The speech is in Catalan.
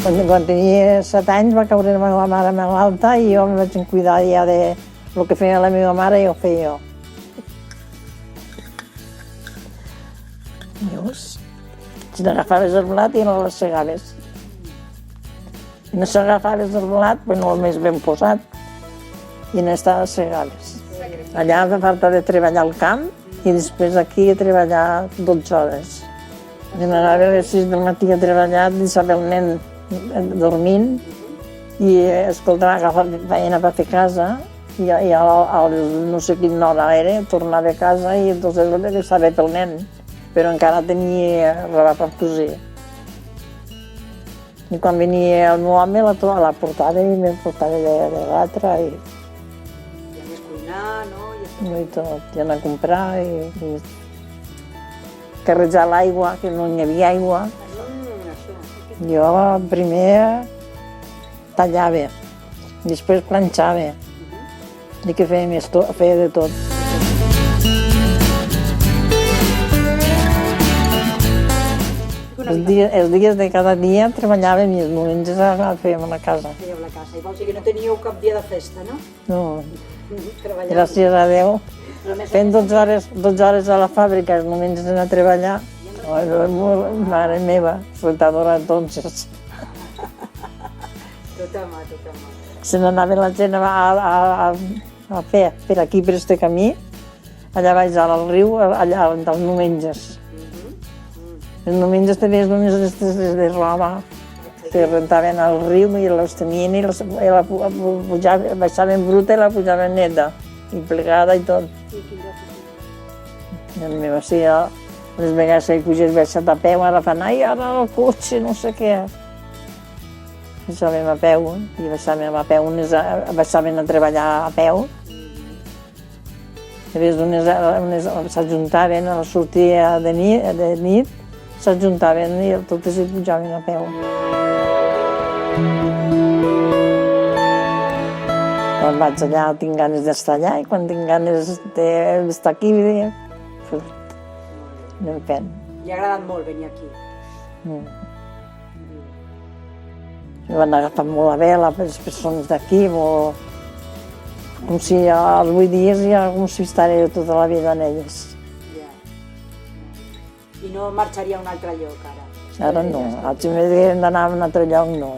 Quan tenia 7 anys va caure la meva mare malalta i jo em vaig cuidar ja de el que feia la meva mare i ho feia jo. Veus? Si n'agafaves el blat i no l'essegaves. Si no s'agafaves el blat, pues no el més ben posat i no l'essegaves. Allà fa falta de treballar al camp i després aquí a treballar 12 hores. Jo anava a les 6 del matí a treballar, deixava el nen dormint i escoltava, agafava feina per fer casa i a no sé quina hora era, tornava a casa i entonces estava pel nen, però encara tenia roba per cosir. I quan venia el meu home la portava i me portava de l'altra i més cuinar, no? I tot, i anar a comprar i carrejar l'aigua, que no hi havia aigua. Jo primer tallava, després planxava, i que feia de tot. Els dies de cada dia treballàvem i els diumenges fèiem a la casa. Fèieu la casa, o sigui que no teníeu cap dia de festa, no? No, gràcies a Déu. Fent 12 hores a la fàbrica, els diumenges anar a treballar. Mare meva, flotadora entonces. Tota mà. Se n'anava la gent a fer per aquí, per este camí, allà baix al riu, allà els diumenges. Els diumenges tenies només les de roba que rentaven al riu i les tenien i la baixaven bruta i la pujaven neta, i plegada i tot. I a mi va ser, les vegades que puges baixat a peu, ara fan, ai, ara el cotxe, no sé què. Baixàvem a peu, i baixàvem a peu, baixàvem a treballar a peu. A vegades unes s'ajuntaven, a la sortida de nit, s'ajuntaven i totes hi pujaven a peu. Quan vaig allà tinc ganes d'estar allà i quan tinc ganes d'estar aquí, anem fent. Li ha agradat molt venir aquí? Em van agafar molt la vela per les persones d'aquí, com si als 8 dies ja com si estaré tota la vida en elles. I no marxaria a un altre lloc ara? Ara no, si m'hagués d'anar a un altre lloc no.